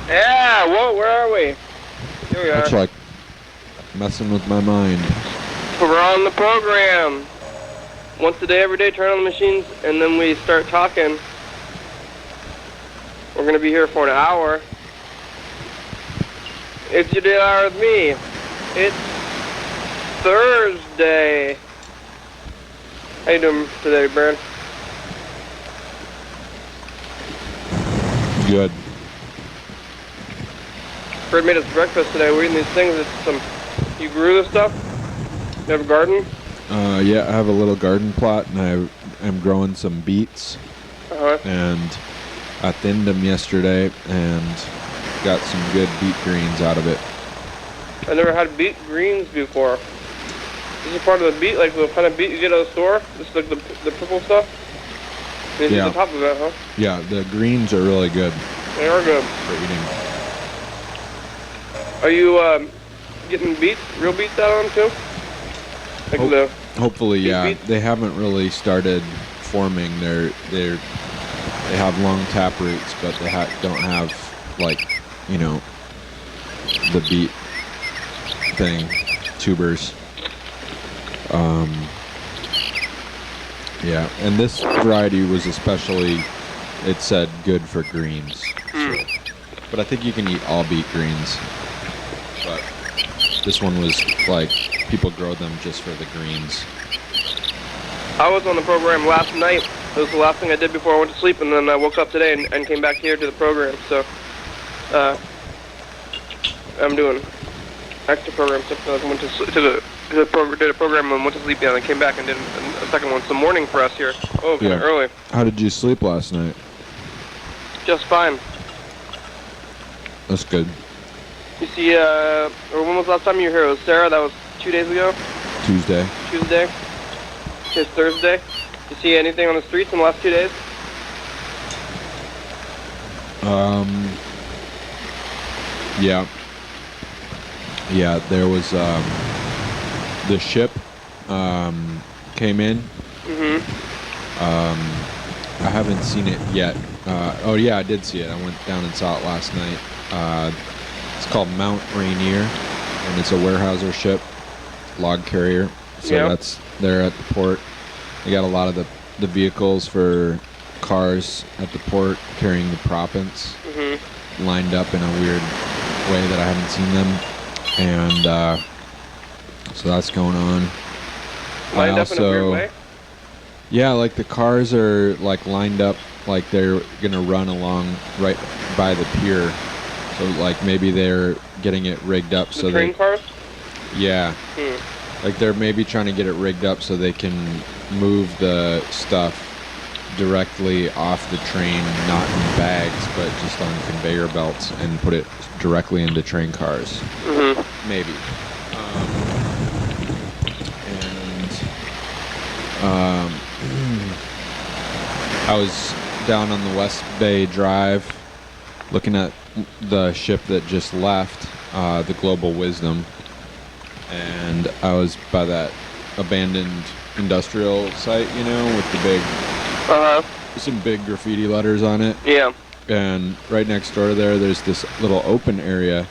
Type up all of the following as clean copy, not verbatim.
Yeah, where are we? Here we are. It's like messing with my mind. We're on the program. Once a day, every day, turn on the machines, and then we start talking. We're going to be here for an hour. It's your day hour with me. It's Thursday. How you doing today, Berd? Good. Berd made us breakfast today. We're eating these things. You grew this stuff? You have a garden? Yeah, I have a little garden plot, and I'm growing some beets. And I thinned them yesterday and got some good beet greens out of it. I never had beet greens before. This is part of the beet, like the kind of beet you get at the store? This is like the purple stuff? This is the top of it, huh? Yeah, the greens are really good. They are good. For eating. Are you getting beets, real beets out of them too? Like Hopefully, yeah. beets? They haven't really started forming. They have long tap roots, but they don't have, like, you know, the beet thing, tubers. Yeah, and this variety was especially, it said, good for greens. So, but I think you can eat all beet greens. But this one was like, people grow them just for the greens. I was on the program last night. It was the last thing I did before I went to sleep, and then I woke up today and came back here to the program. So, I'm doing extra program stuff. I went did a program and went to sleep, and I came back and did a second one. It's the morning for us here. Oh, kind of early. How did you sleep last night? Just fine. That's good. You see, or when was the last time you were here? It was Sarah. That was 2 days ago. Tuesday. It's Thursday. You see anything on the streets in the last 2 days? Yeah. Yeah, there was, the ship, came in. I haven't seen it yet. Oh yeah, I did see it. I went down and saw it last night. It's called Mount Rainier, and it's a Weyerhaeuser ship, log carrier. So they're at the port. They got a lot of the vehicles for cars at the port carrying the proppants lined up in a weird way that I haven't seen them. And so that's going on. Lined up in a weird way? Yeah, like the cars are like lined up like they're gonna run along right by the pier. So like maybe they're getting it rigged up so train cars? Yeah. Like they're maybe trying to get it rigged up so they can move the stuff directly off the train, not in bags, but just on conveyor belts, and put it directly into train cars. Maybe. I was down on the West Bay Drive looking at the ship that just left, the Global Wisdom, and I was by that abandoned industrial site, you know, with the big, some big graffiti letters on it. Yeah. And right next door there's this little open area,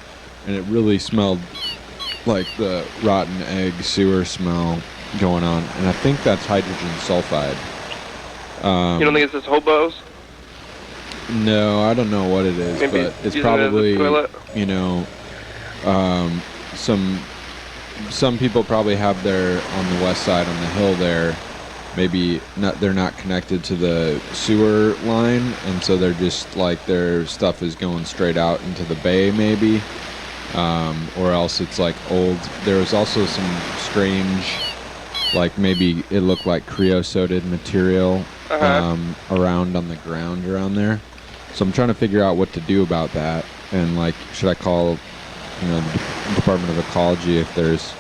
and it really smelled like the rotten egg sewer smell going on, and I think that's hydrogen sulfide. You don't think it's just hobos? No, I don't know what it is, Maybe but it's probably, you know, some people probably have their, on the west side on the hill there, maybe they're not connected to the sewer line, and so they're just like their stuff is going straight out into the bay maybe, or else it's like old. There was also some strange, like maybe it looked like creosoted material around on the ground around there. So I'm trying to figure out what to do about that, and like, should I call, you know, the Department of Ecology if there's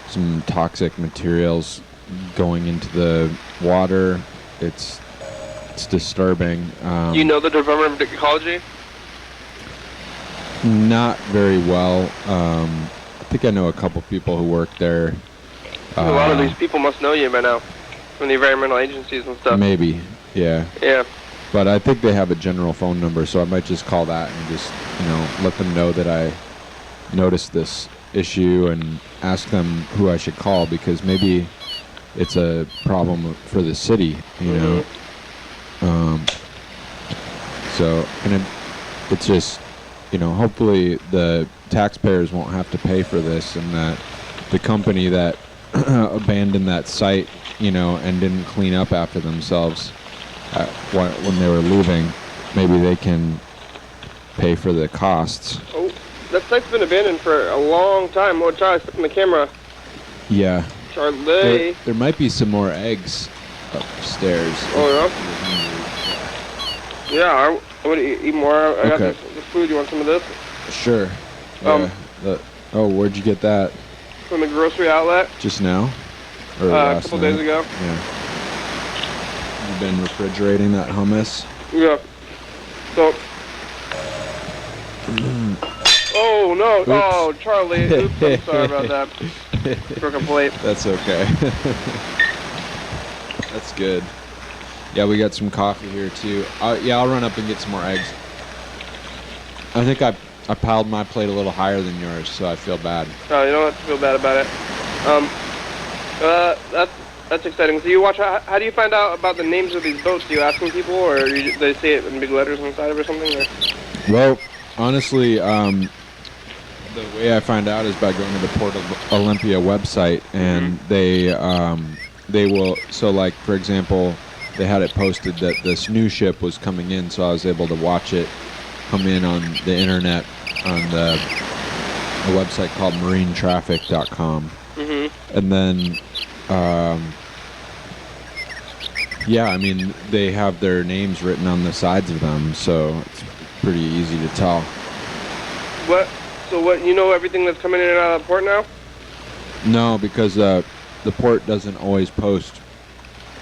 some toxic materials going into the water? It's disturbing. You know the Department of Ecology? Not very well. I think I know a couple people who work there. A lot of these people must know you by now. from the environmental agencies and stuff. Maybe, yeah. Yeah. But I think they have a general phone number, so I might just call that and just, let them know that I noticed this issue and ask them who I should call, because maybe it's a problem for the city, you know. So, and it's just, hopefully the taxpayers won't have to pay for this, and that the company that abandoned that site, and didn't clean up after themselves when they were leaving, maybe they can pay for the costs. Oh, that site's been abandoned for a long time. Oh, Charlie, step in the camera. Yeah. Charlie. There might be some more eggs upstairs. Oh, yeah? Yeah, I want to eat more. I got this food. You want some of this? Sure. Yeah. Where'd you get that? From the grocery outlet. Just now? Or a couple days ago. Yeah. You've been refrigerating that hummus? Yeah. So. Oh, no. Oops. Oh, Charlie. Oops, I'm sorry about that. Broke a plate. That's okay. That's good. Yeah, we got some coffee here, too. I'll run up and get some more eggs. I think I piled my plate a little higher than yours, so I feel bad. Oh, you don't have to feel bad about it. That's exciting. So you watch, how do you find out about the names of these boats? Do you ask some people, or they say it in big letters inside of it or something? Or? Well, honestly, the way I find out is by going to the Port of Olympia website, and they will, so like, for example, they had it posted that this new ship was coming in, so I was able to watch it come in on the internet on a website called marinetraffic.com. And then, they have their names written on the sides of them, so it's pretty easy to tell. So you know everything that's coming in and out of the port now? No, because the port doesn't always post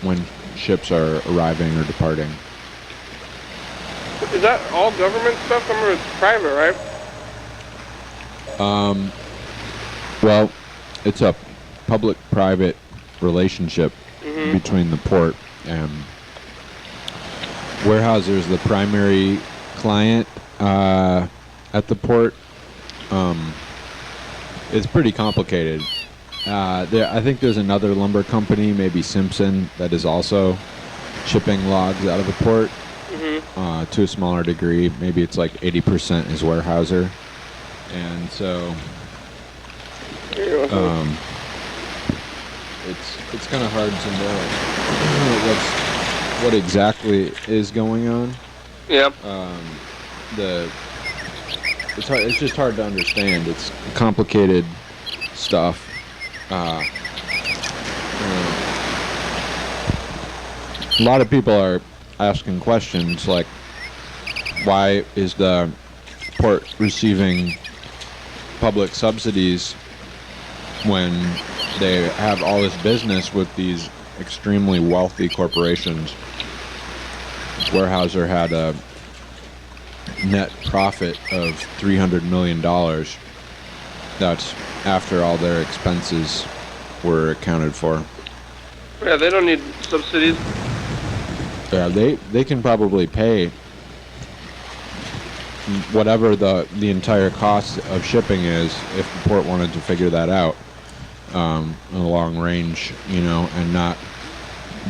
when ships are arriving or departing. Is that all government stuff, or it's private, right? Well, it's a public-private relationship between the port and Weyerhaeuser is the primary client at the port. It's pretty complicated. I think there's another lumber company, maybe Simpson, that is also shipping logs out of the port to a smaller degree. Maybe it's like 80% is Weyerhaeuser. And so it's kind of hard to know what exactly is going on. Yep. It's just hard to understand. It's complicated stuff. A lot of people are asking questions like, why is the port receiving public subsidies when they have all this business with these extremely wealthy corporations? Weyerhaeuser had a net profit of $300 million. That's after all their expenses were accounted for. Yeah, they don't need subsidies. Yeah, they can probably pay whatever the entire cost of shipping is if the port wanted to figure that out in the long range, and not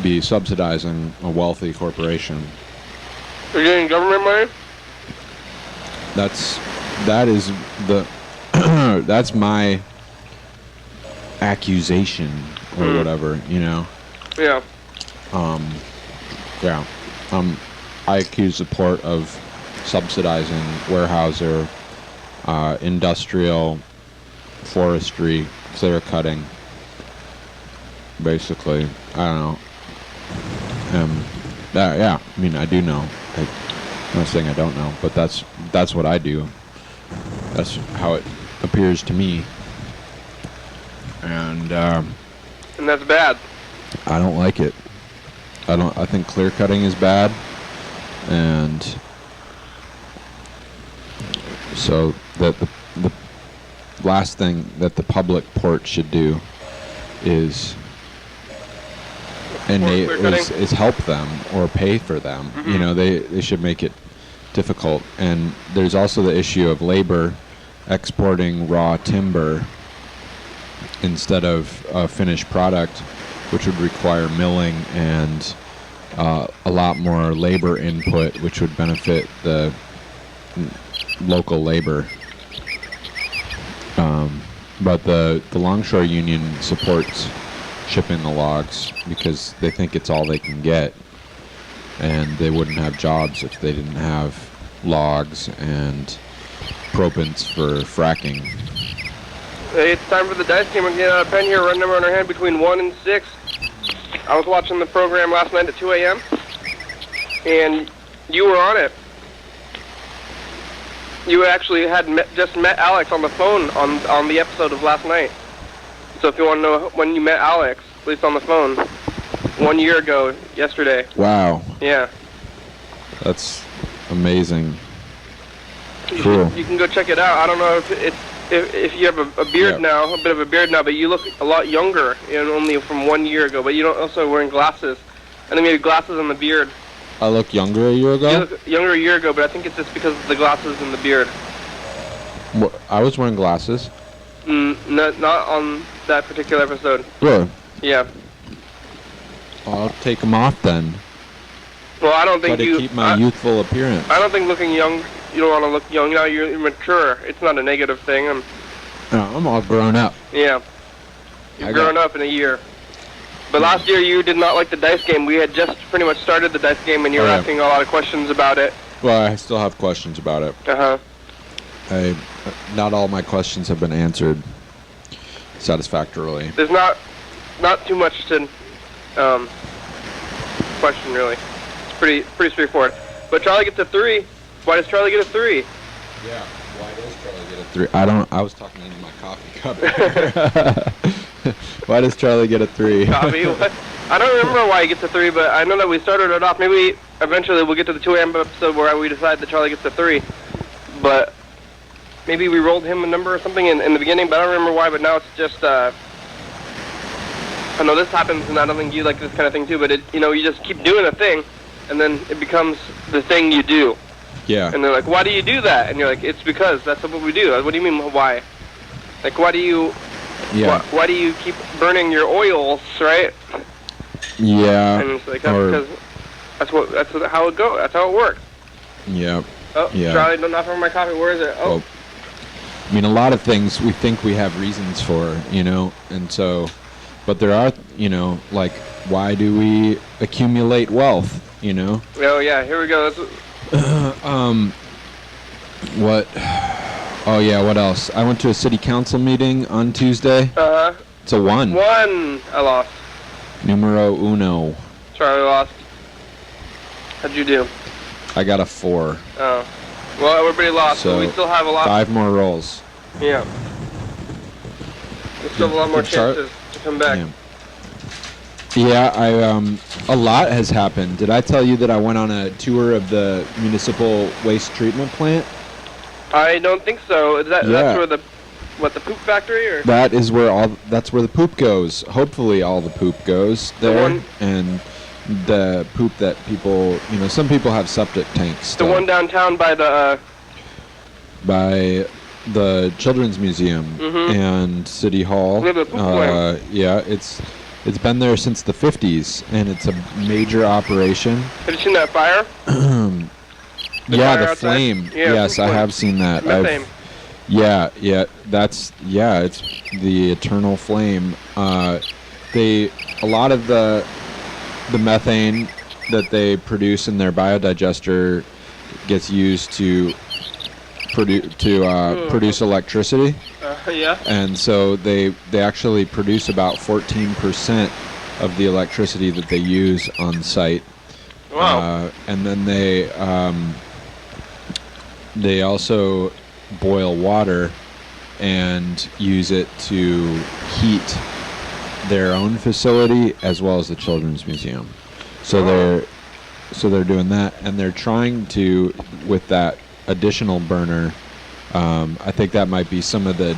be subsidizing a wealthy corporation. They're getting government money? That is the that's my accusation or whatever, Yeah. I accuse the port of subsidizing Weyerhaeuser, industrial, forestry, clear cutting. Basically, I don't know. I do know. I'm not saying I don't know, but that's what I do. That's how it appears to me. And that's bad. I don't like it. I think clear cutting is bad, and so that the last thing that the public port should do is and clear is help them or pay for them. You know, they should make it difficult. And there's also the issue of labor, exporting raw timber instead of a finished product, which would require milling and a lot more labor input, which would benefit the local labor. But the Longshore Union supports shipping the logs because they think it's all they can get, and they wouldn't have jobs if they didn't have logs and propants for fracking. Hey, it's time for the dice game. We're getting out a pen here, run number on our hand between 1 and 6. I was watching the program last night at 2 a.m. and you were on it. You actually had just met Alex on the phone on the episode of last night. So if you want to know when you met Alex, at least on the phone, 1 year ago, yesterday. Wow. Yeah. That's amazing. Cool. You can go check it out. I don't know if you have a beard now, a bit of a beard now, but you look a lot younger, only from 1 year ago. But you don't also wearing glasses, and then you have glasses and the beard. I look younger a year ago? You look younger a year ago, but I think it's just because of the glasses and the beard. I was wearing glasses. Not on that particular episode. Really? Yeah. I'll take them off then. Well, I don't think to keep my youthful appearance. I don't think looking young, you don't want to look young now. You're mature. It's not a negative thing. I'm all grown up. Yeah. You've grown up in a year. But last year you did not like the dice game. We had just pretty much started the dice game, and you were asking a lot of questions about it. Well, I still have questions about it. Not all my questions have been answered satisfactorily. There's not too much to question, really. It's pretty straightforward. But Charlie gets a 3. Why does Charlie get a 3? Yeah. Why does Charlie get a 3? I was talking into my coffee cup. Why does Charlie get a 3? Coffee? What? I don't remember why he gets a 3, but I know that we started it off. Maybe eventually we'll get to the 2 a.m. episode where we decide that Charlie gets a 3. But maybe we rolled him a number or something in the beginning, but I don't remember why. But now it's just, I know this happens, and I don't think you like this kind of thing too, but you just keep doing a thing, and then it becomes the thing you do. Yeah. And they're like, why do you do that? And you're like, it's because that's what we do. What do you mean, why? Like, why do you... Yeah. Why do you keep burning your oils, right? Yeah. And it's like because that's how it goes. That's how it works. Yeah. Oh, yeah. Charlie, not for my coffee. Where is it? Oh. Well, I mean, a lot of things we think we have reasons for, and so, but there are, like, why do we accumulate wealth, Oh yeah, here we go. What? Oh yeah, what else? I went to a city council meeting on Tuesday. It's a 1. 1. I lost. Numero uno. Charlie lost. How'd you do? I got a 4. Oh. Well, everybody lost, so we still have a lot. 5 more rolls. Yeah. We still have a lot more chances to come back. Yeah, a lot has happened. Did I tell you that I went on a tour of the municipal waste treatment plant? I don't think so. Is that that's where the poop factory or? That's where the poop goes. Hopefully all the poop goes there, and the poop that people, some people have septic tanks. The one downtown by the Children's Museum and City Hall. Yeah, it's been there since the 50s, and it's a major operation. Have you seen that fire? The flame. Yeah, yes, I have seen that. Methane. It's the eternal flame. A lot of the methane that they produce in their biodigester gets used to produce electricity. Yeah. And so they actually produce about 14% of the electricity that they use on site. Wow. And then they also boil water and use it to heat their own facility as well as the Children's Museum. So they're doing that, and they're trying to, with that additional burner, I think that might be some of the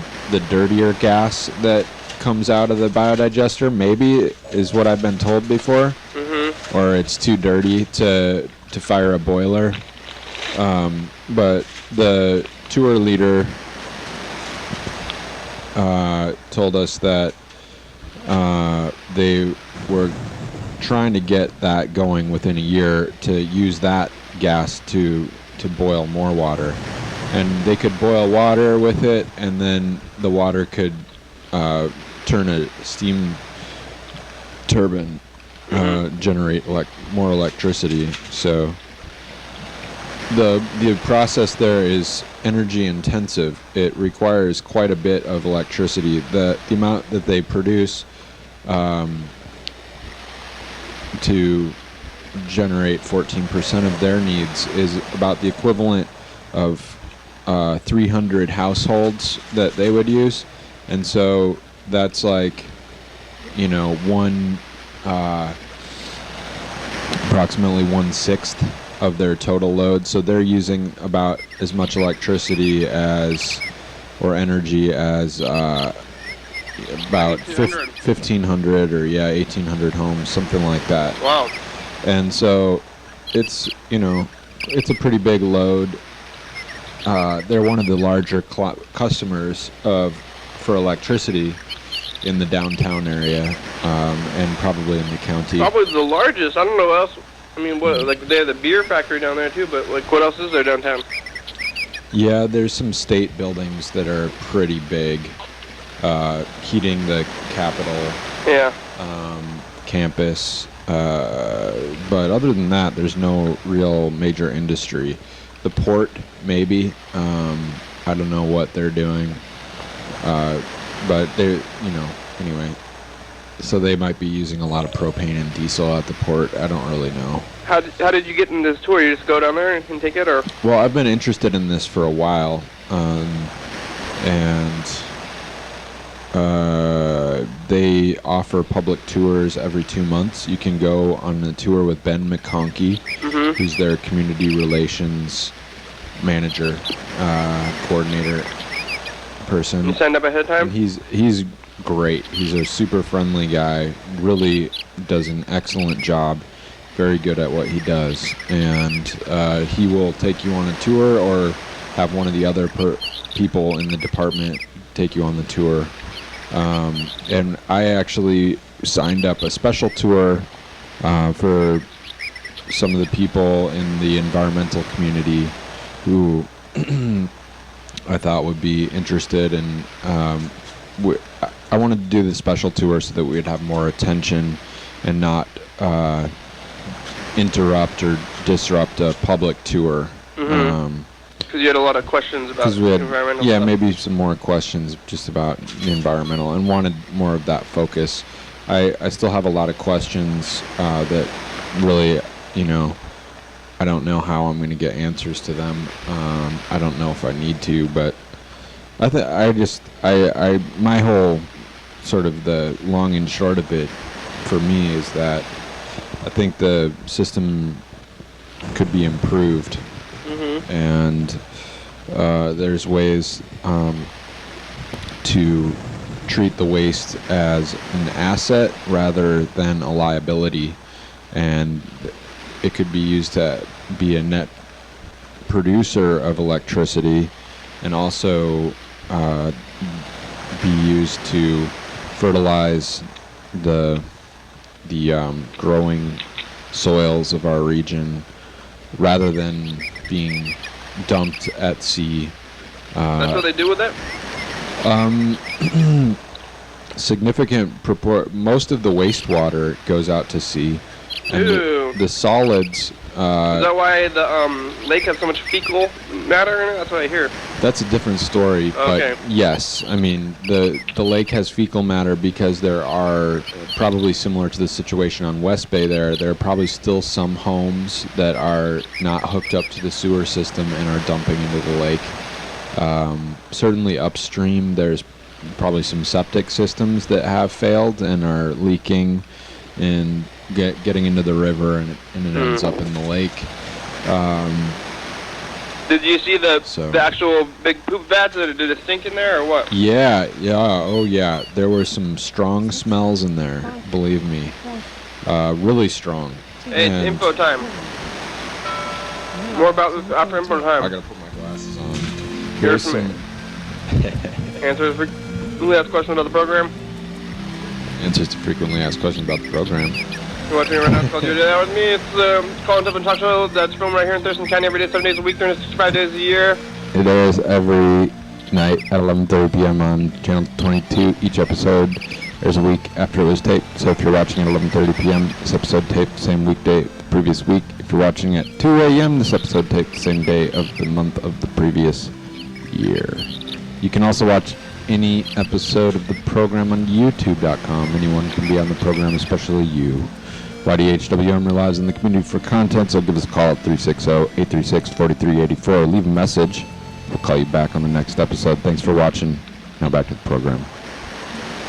dirtier gas that comes out of the biodigester, maybe, is what I've been told before. Mm-hmm. Or it's too dirty to fire a boiler. But the tour leader told us that they were trying to get that going within a year to use that gas to boil more water. And they could boil water with it, and then the water could turn a steam turbine, generate more electricity. So the process there is energy intensive. It requires quite a bit of electricity. The amount that they produce to generate 14% of their needs is about the equivalent of 300 households that they would use. And so that's like, approximately 1/6 of their total load. So they're using about as much electricity or energy as about 1,500 or 1,800 homes, something like that. Wow. And so it's it's a pretty big load. They're one of the larger customers for electricity in the downtown area, and probably in the county. Probably the largest. I don't know what else. I mean, they have the beer factory down there too, but what else is there downtown? Yeah, there's some state buildings that are pretty big, heating the Capitol campus. But other than that, there's no real major industry. The port, maybe. I don't know what they're doing. But they're, anyway. So they might be using a lot of propane and diesel at the port. I don't really know. How did you get in this tour? You just go down there and take it, or? Well, I've been interested in this for a while, and they offer public tours every 2 months. You can go on a tour with Ben McConkey, who's their community relations manager, coordinator person. You signed up ahead of time? And he's great. He's a super friendly guy. Really does an excellent job. Very good at what he does. And he will take you on a tour, or have one of the other people in the department take you on the tour. And I actually signed up a special tour for some of the people in the environmental community who I thought would be interested. And I wanted to do the special tour so that we'd have more attention and not interrupt or disrupt a public tour. Because you had a lot of questions about environmental stuff. Maybe some more questions just about the environmental, and wanted more of that focus. I still have a lot of questions that really, I don't know how I'm going to get answers to them. I don't know if I need to, but my whole sort of the long and short of it for me is that I think the system could be improved. And there's ways to treat the waste as an asset rather than a liability, and it could be used to be a net producer of electricity, and also be used to fertilize the growing soils of our region, rather than being dumped at sea. That's what they do with that? Significant most of the wastewater goes out to sea, and the solids. Is that why the lake has so much fecal matter in it? That's what I hear. That's a different story, but yes, I mean the lake has fecal matter because there are, probably similar to the situation on West Bay, there are probably still some homes that are not hooked up to the sewer system and are dumping into the lake. Certainly upstream, there's probably some septic systems that have failed and are leaking and getting into the river, and it ends up in the lake. Did you see the So- actual big poop vats? Did it stink in there or what? Yeah, oh yeah. There were some strong smells in there, believe me. Really strong. Hey, it's And info time. More about this after info I time. gotta put my glasses on. Here's Here's some some answers for frequently asked questions about the program. answers to frequently asked questions about the program. You're watching it right now. It's called Your Day Out with me. It's Colin Tippin Talk Show that's filmed right here in Thurston County every day, 7 days a week, 365 days a year. It airs every night at 11:30 p.m. on Channel 22. Each episode airs a week after it was taped. So if you're watching at 11:30 p.m., this episode taped the same weekday the previous week. If you're watching at 2 a.m., this episode taped the same day of the month of the previous year. You can also watch any episode of the program on YouTube.com. Anyone can be on the program, especially you. YDHWM relies on the community for content, so give us a call at 360-836-4384. Leave a message. We'll call you back on the next episode. Thanks for watching. Now back to the program.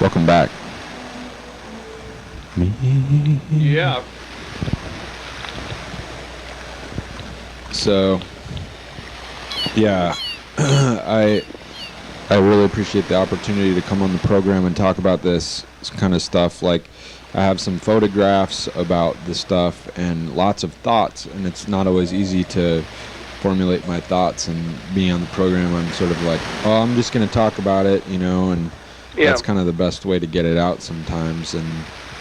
Welcome back. Yeah. So, yeah, I really appreciate the opportunity to come on the program and talk about this kind of stuff. Like, I have some photographs about the stuff and lots of thoughts, and it's not always easy to formulate my thoughts and be on the program. I'm sort of like, oh, I'm just going to talk about it, you know, and Yeah. that's kind of the best way to get it out sometimes. And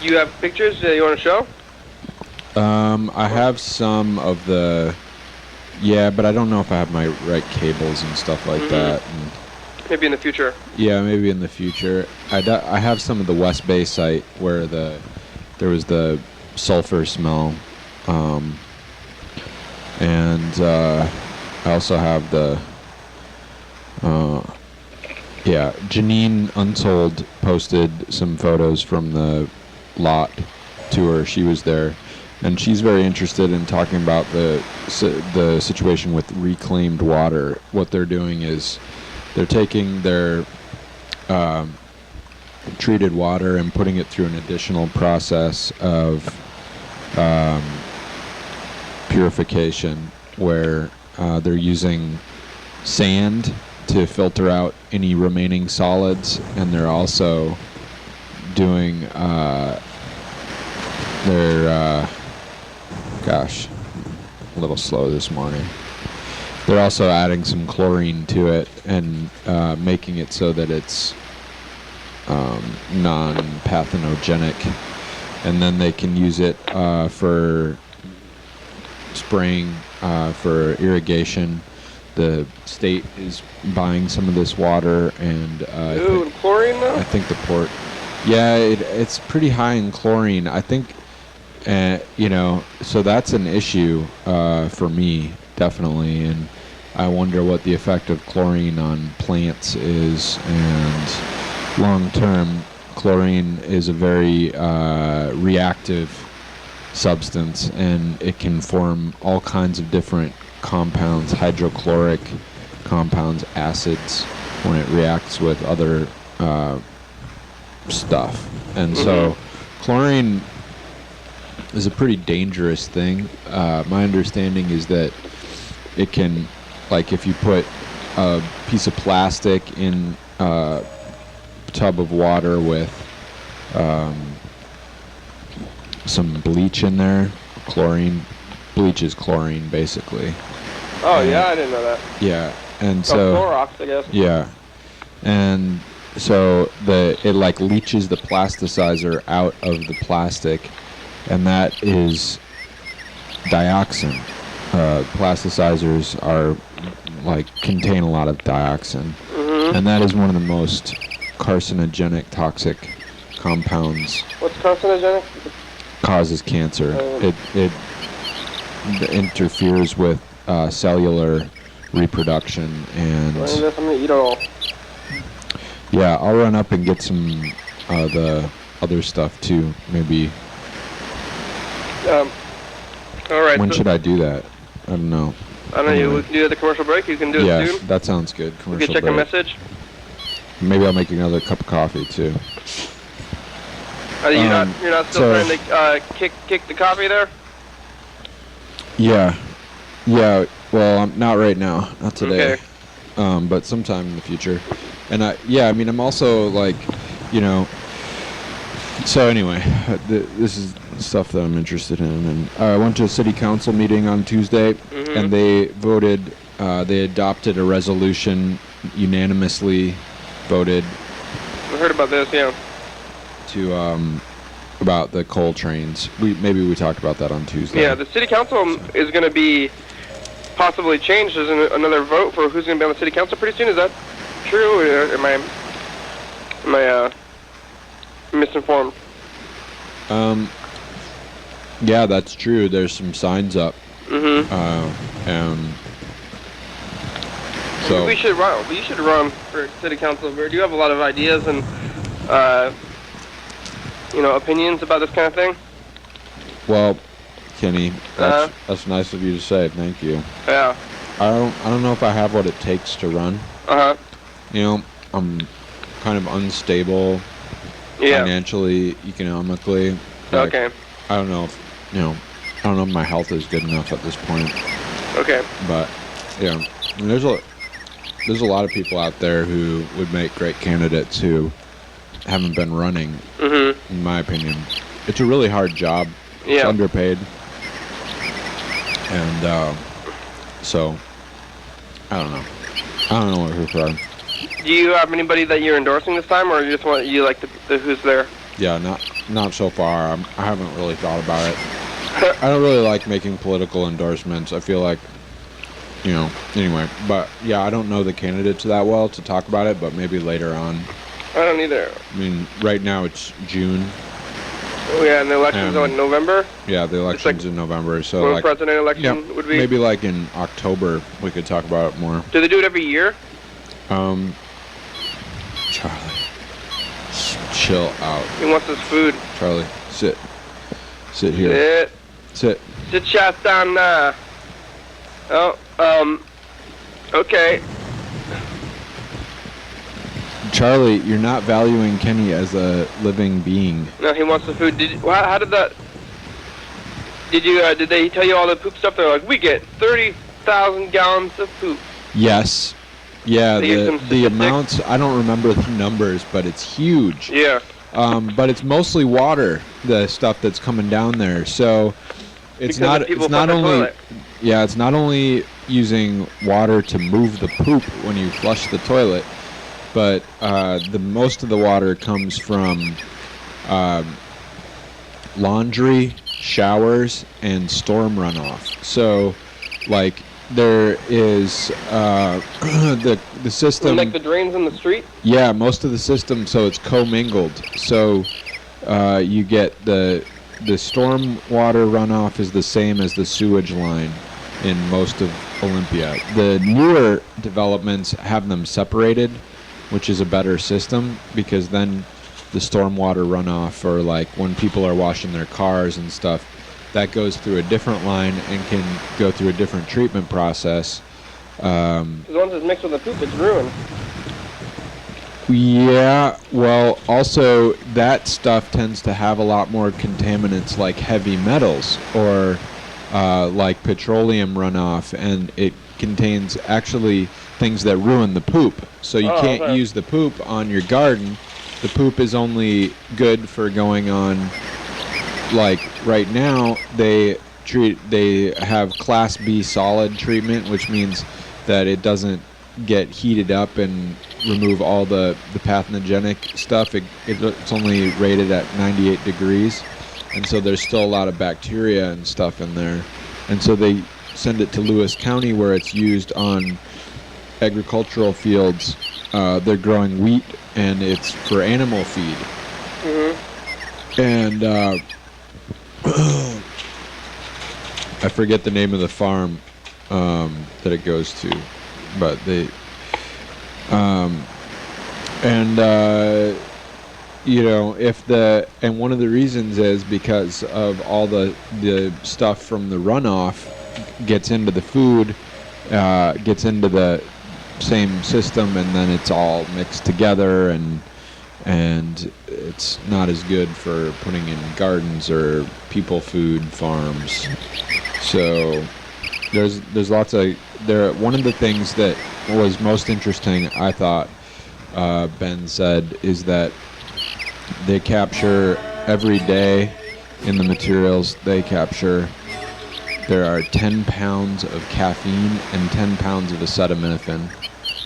You have pictures you want to show? I have some of the, yeah, but I don't know if I have my right cables and stuff like that. And Maybe in the future. yeah, maybe in the future. I have some of the West Bay site where there was the sulfur smell, and I also have the Janine Untold posted some photos from the lot tour. She was there, and she's very interested in talking about the situation with reclaimed water. What they're doing is they're taking their treated water and putting it through an additional process of purification, where they're using sand to filter out any remaining solids, and they're also doing gosh, a little slow this morning. They're also adding some chlorine to it and making it so that it's non-pathogenogenic, and then they can use it for spraying for irrigation. The state is buying some of this water, and Ooh, and chlorine though? I think the port. Yeah, it's pretty high in chlorine. I think, so that's an issue for me, definitely. And I wonder what the effect of chlorine on plants is. And long term, chlorine is a very reactive substance, and it can form all kinds of different compounds, hydrochloric compounds, acids, when it reacts with other stuff. And so chlorine is a pretty dangerous thing. My understanding is that it can, like, if you put a piece of plastic in a tub of water with some bleach in there, bleach is chlorine basically. Oh, yeah, I didn't know that. Yeah, and so Clorox, I guess. yeah, and so it like leaches the plasticizer out of the plastic, and that is dioxin. Plasticizers are contain a lot of dioxin, and that is one of the most carcinogenic, toxic compounds. What's carcinogenic? Causes cancer. It interferes with cellular reproduction, and I'm gonna eat it all. yeah, I'll run up and get some the other stuff too. Maybe. All right. When so, should I do that? I don't know. I don't know. You do at the commercial break. You can do it Yeah, soon. that sounds good. You Commercial can check a break. message. Maybe I'll make another cup of coffee too. You're not still so- trying to kick the coffee there? Yeah. Yeah, well, not right now, not today, Okay. but sometime in the future. And I mean, I'm also like, you know. So anyway, this is stuff that I'm interested in, and I went to a city council meeting on Tuesday, Mhm. and they voted. They adopted a resolution, unanimously voted I heard about this. Yeah. to about the coal trains. We talked about that on Tuesday. Yeah. The city council is going to be possibly changed. There's another vote for who's going to be on the city council pretty soon. Is that true? Or am I misinformed? Yeah, that's true. There's some signs up. Mm-hmm. And so We should run. We should run for city council. Berd. Do you have a lot of ideas and opinions about this kind of thing? well, Kenny, Uh-huh. that's nice of you to say. Thank you. Yeah. I don't know if I have what it takes to run. Uh-huh. You know, I'm kind of unstable Yeah. financially, economically. Like, Okay. I don't know if I don't know if my health is good enough at this point. Okay. But yeah, I mean, there's a lot of people out there who would make great candidates who haven't been running, Mm-hmm. in my opinion. It's a really hard job. It's Yeah. underpaid. And so I don't know. I don't know what who for. Do you have anybody that you're endorsing this time, or you just want like the who's there? Yeah, not so far. I haven't really thought about it. I don't really like making political endorsements. I feel like, anyway. But yeah, I don't know the candidates that well to talk about it, but maybe later on. I don't either. I mean, right now it's June. Oh yeah, and the election's in November. Yeah, the election's in November, so When like president election would be. maybe like in October we could talk about it more. Do they do it every year? Charlie, chill out. He wants his food. Charlie, sit here. Sit. Sit shots down now. Oh, okay. Charlie, you're not valuing Kenny as a living being. No, he wants the food. How did that? Did they tell you all the poop stuff? They're like, we get 30,000 gallons of poop. Yes. Yeah, They give some the statistics? amounts, I don't remember the numbers, but it's huge. Yeah. But it's mostly water, the stuff that's coming down there. So it's Because not the people it's not fuck the only toilet. yeah, it's not only using water to move the poop when you flush the toilet, but the most of the water comes from laundry, showers, and storm runoff. So like there is the system. Like the drains in the street? Yeah, most of the system, so it's commingled. So you get the storm water runoff is the same as the sewage line in most of Olympia. The newer developments have them separated, which is a better system because then the stormwater runoff, or like when people are washing their cars and stuff, that goes through a different line and can go through a different treatment process. Because once it's mixed with the poop, it's ruined. Yeah, well, also that stuff tends to have a lot more contaminants like heavy metals or like petroleum runoff, and it contains actually things that ruin the poop. So you can't okay. use the poop on your garden. The poop is only good for going on, like right now they have Class B solid treatment, which means that it doesn't get heated up and remove all the pathogenic stuff. It's only rated at 98 degrees, and so there's still a lot of bacteria and stuff in there. And so they send it to Lewis County where it's used on agricultural fields. They're growing wheat, and it's for animal feed. Mm-hmm. And I forget the name of the farm that it goes to, but they and one of the reasons is because of all the stuff from the runoff gets into the food, gets into the same system, and then it's all mixed together, and it's not as good for putting in gardens or people food farms. So There's lots of there. One of the things that was most interesting, I thought, Ben said, is that they capture every day in the materials they capture. There are 10 pounds of caffeine and 10 pounds of acetaminophen.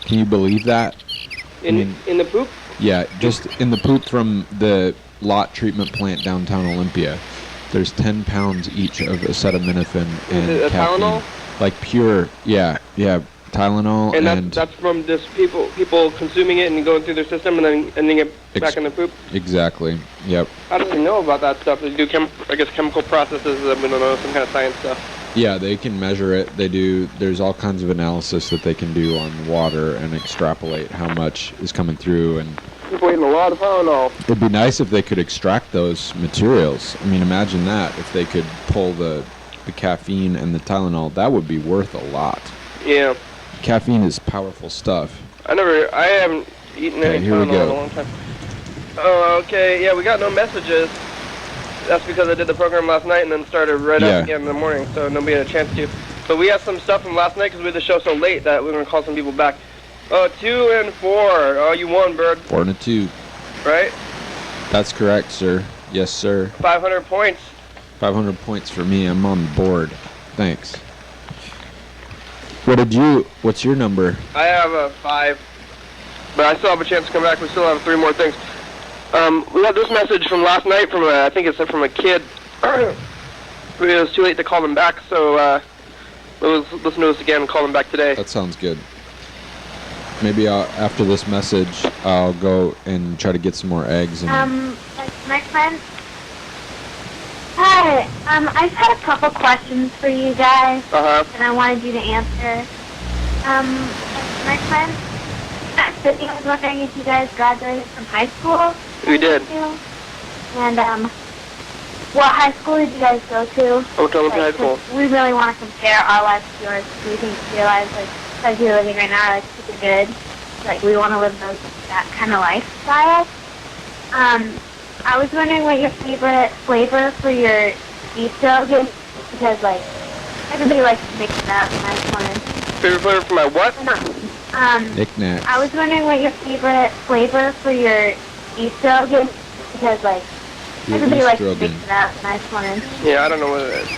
Can you believe that? In the poop? Yeah, just in the poop from the lot treatment plant downtown Olympia. There's 10 pounds each of acetaminophen and caffeine. Tylenol? Like pure, yeah, Tylenol And that's from just people consuming it and going through their system and then ending it back in the poop? Exactly, yep. How do they know about that stuff? They do, chemical processes that we don't know, some kind of science stuff. Yeah, they can measure it. There's all kinds of analysis that they can do on water and extrapolate how much is coming through. And People eating a lot of Tylenol. it'd be nice if they could extract those materials. I mean, imagine that, if they could pull the caffeine and the Tylenol. That would be worth a lot. Yeah. Caffeine is powerful stuff. I haven't eaten any here we Tylenol go. in a long time. Oh, okay. Yeah, we got no messages. That's because I did the program last night and then started right up again in the morning, so nobody had a chance to. But we have some stuff from last night because we did the show so late that we're going to call some people back. 2 and 4. Oh, you won, Berd. 4 and 2. Right? That's correct, sir. Yes, sir. 500 points. 500 points for me. I'm on the board. Thanks. What's your number? I have a 5. But I still have a chance to come back. We still have 3 more things. We got this message from last night from I think it's from a kid. It was too late to call them back, so let's listen to this again and call them back today. That sounds good. Maybe after this message, I'll go and try to get some more eggs. And My friend. Hi. I just had a couple questions for you guys, and I wanted you to answer. My friend, I was wondering if you guys graduated from high school. We did. And what high school did you guys go to? Oklahoma High School. We really want to compare our lives to yours. We think your lives, like you're living right now, are like super good. Like we want to live that kind of lifestyle. I was wondering what your favorite flavor for your beef dog is, because like everybody likes to mix it up, and I just wanted. Favorite flavor for my what? knickknacks. I was wondering what your favorite flavor for your beef dog is, because like everybody likes to mix it up, and I just wanted. Yeah, I don't know what it is.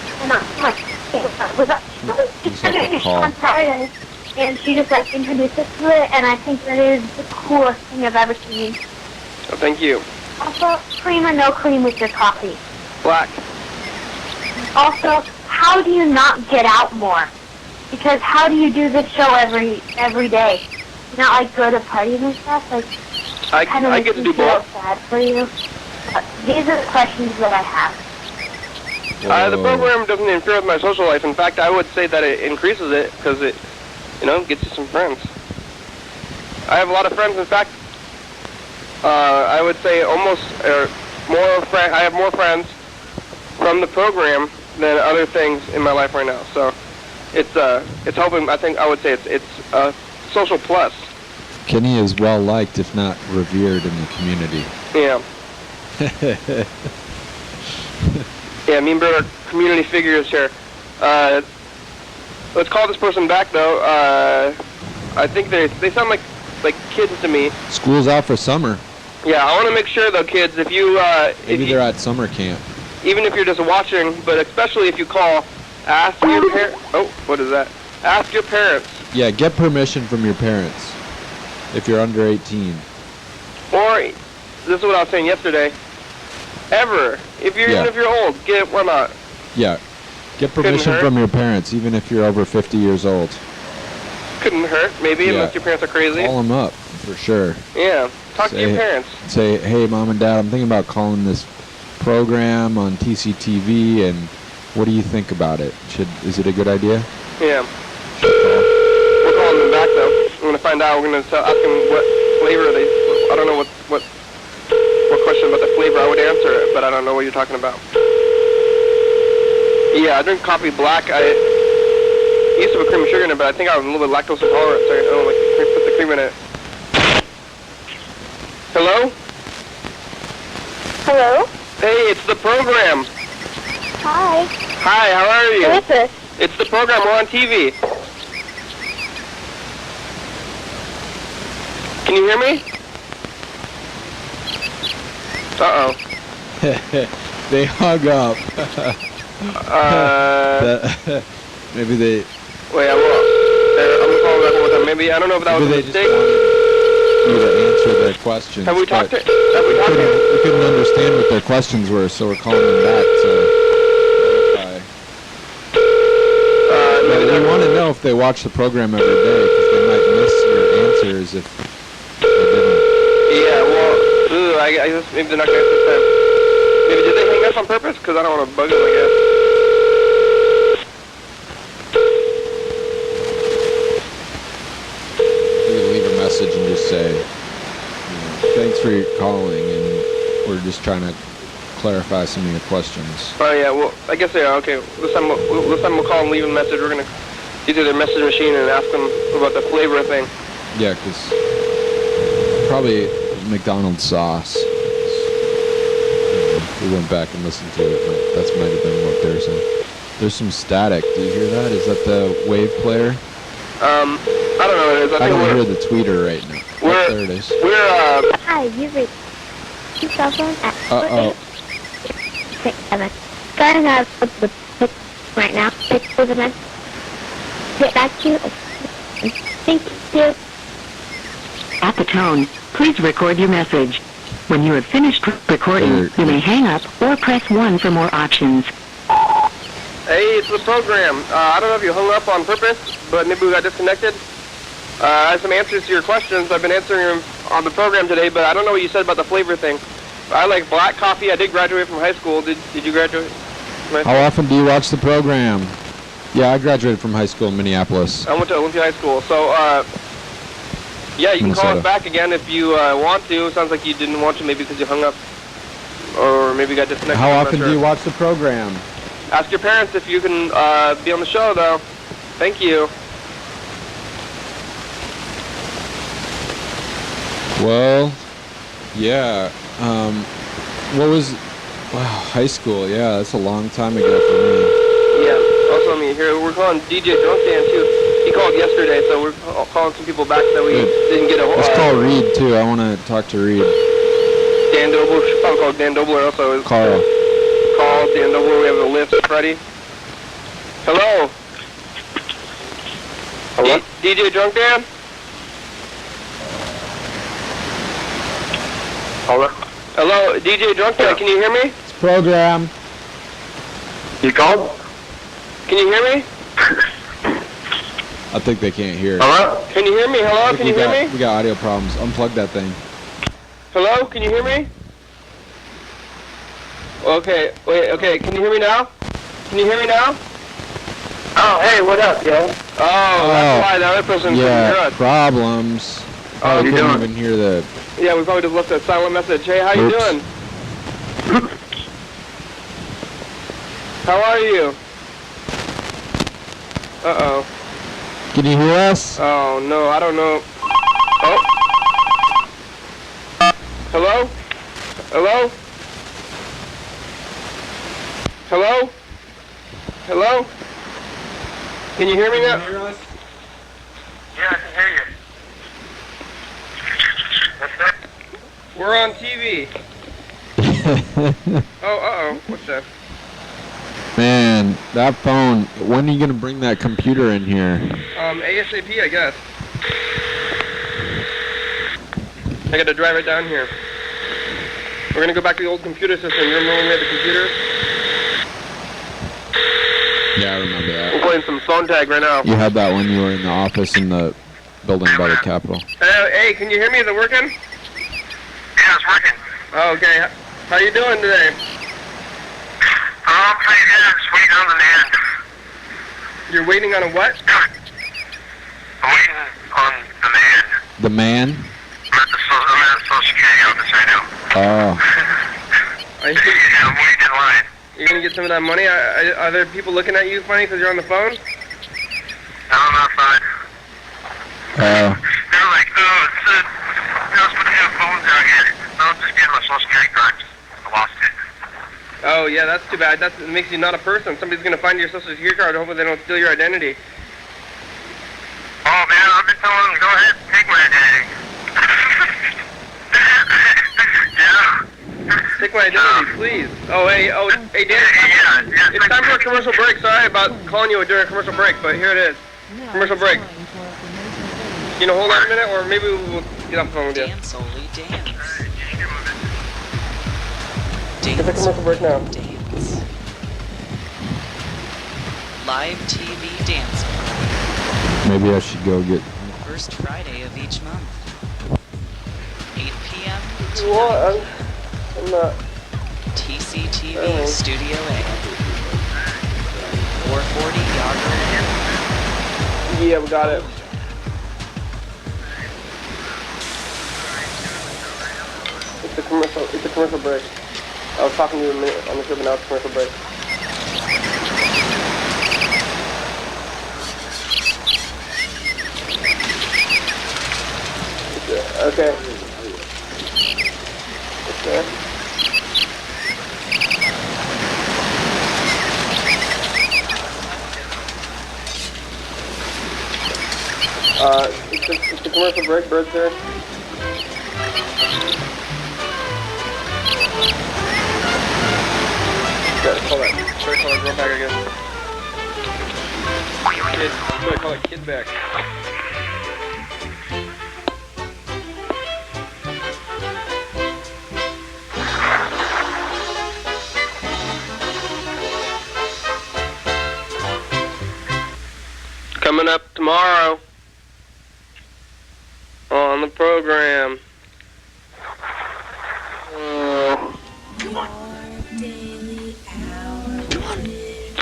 On Saturday, and she just like introduced us to it, and I think that is the coolest thing I've ever seen. Oh, thank you. Also, cream or no cream with your coffee. Black. Also, how do you not get out more? Because how do you do this show every day? You not like go to parties and stuff? Like I get to do both. Sad for you. But these are the questions that I have. The program doesn't interfere with my social life. In fact, I would say that it increases it because it, gets you some friends. I have a lot of friends. In fact, I would say almost I have more friends from the program than other things in my life right now. So it's helping. I would say it's a social plus. Kenny is well liked, if not revered, in the community. Yeah. Yeah, me and Berd are community figures here. Let's call this person back, though. I think they sound like kids to me. School's out for summer. Yeah, I want to make sure, though, kids, if you... Maybe they're at summer camp. Even if you're just watching, but especially if you call, ask your parents... Oh, what is that? Ask your parents. Yeah, get permission from your parents if you're under 18. Or, this is what I was saying yesterday, even if you're old, why not? Yeah, get permission from your parents, even if you're over 50 years old. Couldn't hurt, maybe, unless your parents are crazy. Call them up, for sure. Yeah, talk to your parents. Say, hey, Mom and Dad, I'm thinking about calling this program on TCTV, and what do you think about it? Is it a good idea? Yeah. We're calling them back, though. I'm going to find out. We're going to ask them what flavor they... I don't know what question about the flavor. I would answer it, but I don't know what you're talking about. Yeah, I drink coffee black. I used to put cream and sugar in it, but I think I was a little bit lactose intolerant, so I don't like to put the cream in it. Hello? Hello? Hey, it's the program. Hi. Hi, how are you? Who is this? It's the program. We're on TV. Can you hear me? Uh-oh. They hung up. Maybe they... Wait, I'm gonna call back one more time. Maybe, I don't know if that was a Maybe they mistake. just wanted you to answer their questions. Have we talked to... but we couldn't understand what their questions were, so we're calling them back to verify. Maybe We want to know if they watch the program every day, because they might miss your answers if they didn't. Yeah, well, I guess maybe they're not gonna answer this time. Maybe did they hang up on purpose? Because I don't want to bug them, I guess. You can leave a message and just say, thanks for your calling, and we're just trying to clarify some of your questions. Oh yeah, well, I guess yeah. Okay, this time we'll call and leave a message. We're gonna get to their message machine and ask them about the flavor thing. Yeah, because probably McDonald's sauce. We went back and listened to it, but that might have been what they're saying. There's some static. Do you hear that? Is that the wave player? I don't know what it is. I don't hear the tweeter right now. Oh, there it is. We're Hi, you've reached your cell phone at Uh-oh. 4867. Starting out with the pick right now. Pick for the next. Get back to you. Thank you. At the tone, please record your message. When you have finished recording, you may hang up or press 1 for more options. Hey, it's the program. I don't know if you hung up on purpose, but maybe we got disconnected. I have some answers to your questions. I've been answering them on the program today, but I don't know what you said about the flavor thing. I like black coffee. I did graduate from high school. Did you graduate from high school? How often do you watch the program? Yeah, I graduated from high school in Minneapolis. I went to Olympia High School. So, yeah, you can call us back again if you want to. Sounds like you didn't want to, maybe because you hung up, or maybe got disconnected. How I'm not often sure. do you watch the program? Ask your parents if you can be on the show, though. Thank you. Well, yeah. What was... Wow, high school. Yeah, that's a long time ago for me. Yeah. Also, I mean, here we're calling DJ Drunk Dan too. He called yesterday, so we're calling some people back that we didn't get a hold. Let's call Reed too. I want to talk to Reed. Dan Dobler. Should probably call Dan Dobler also. Carl. Call Dan Dobler. We have the list ready. Hello. Hello? DJ Drunk Dan. Hello? Hello, DJ Drunk Dan. Can you hear me? It's program. You called? Can you hear me? I think they can't hear. Hello? Can you hear me? Hello. Can you hear me? We got audio problems. Unplug that thing. Hello. Can you hear me? Okay. Wait. Okay. Can you hear me now? Can you hear me now? Oh, hey, what up, yo? Oh, that's why the other person couldn't hear Yeah, us. problems. Oh, I you couldn't doing? even hear the... Yeah, we probably just left a silent message. Hey, how you Oops. doing? How are you? Uh-oh. Can you hear us? Oh, no, I don't know. Oh. Hello? Hello? Hello? Hello? Can you hear me now? Yeah, I can hear you. What's that? We're on TV. Oh, uh-oh. What's that? Man, that phone. When are you going to bring that computer in here? ASAP, I guess. I gotta drive it down here. We're gonna go back to the old computer system. You remember when we had the computer? Yeah, I remember We're that. playing some phone tag right now. You had that when you were in the office in the building by the Capitol. Hey, can you hear me? Is it working? Yeah, it's working. Oh, okay. How you doing today? I'm pretty good. Just waiting on the man. You're waiting on a what? I'm waiting on the man. The man? I'm at the Social Security office right now. Oh. Are you, Yeah, I'm waiting in line. you gonna get some of that money? Are there people looking at you funny because you're on the phone? No, I'm outside. Oh. They're like, oh, it's you're not supposed to have phones out here. No, I'm just getting my Social Security card. I lost it. Oh, yeah, that's too bad. It makes you not a person. Somebody's going to find your social security card. Hopefully they don't steal your identity. Oh, man, I've been telling them, go ahead, take my identity. Yeah. Take my identity, please. Hey, Dan. Yeah. It's time for a commercial break. Sorry about calling you during a commercial break, but here it is. Commercial break. You know, hold on a minute, or maybe we'll get off the phone with you. Dance, only dance. Get the commercial break now. Dance. Live TV dance. Maybe I should go get. First Friday of each month. 8 p.m. to What? 9 I'm not. TCTV Studio A. 440 Yager Lane. Yeah, we got it. It's a commercial break. I was talking to you a minute on the show, but now it's a commercial break. Okay. Okay. It's a commercial break. Bird's there. Better call that girl back again. Better call that kid back. Coming up tomorrow on the program.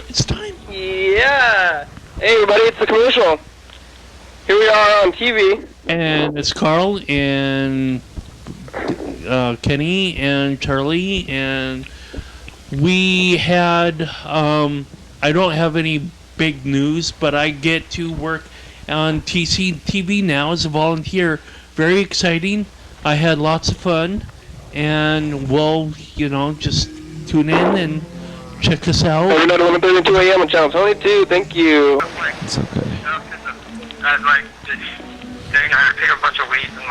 It's time. Yeah. Hey everybody, it's the commercial. Here we are on TV. And it's Carl and Kenny and Charlie, and we had I don't have any big news, but I get to work on TCTV now as a volunteer. Very exciting. I had lots of fun, and we'll, just tune in and check us out. Every night at 11:32 a.m. on channel 22. Thank you. It's okay. I had to take a bunch of weeds and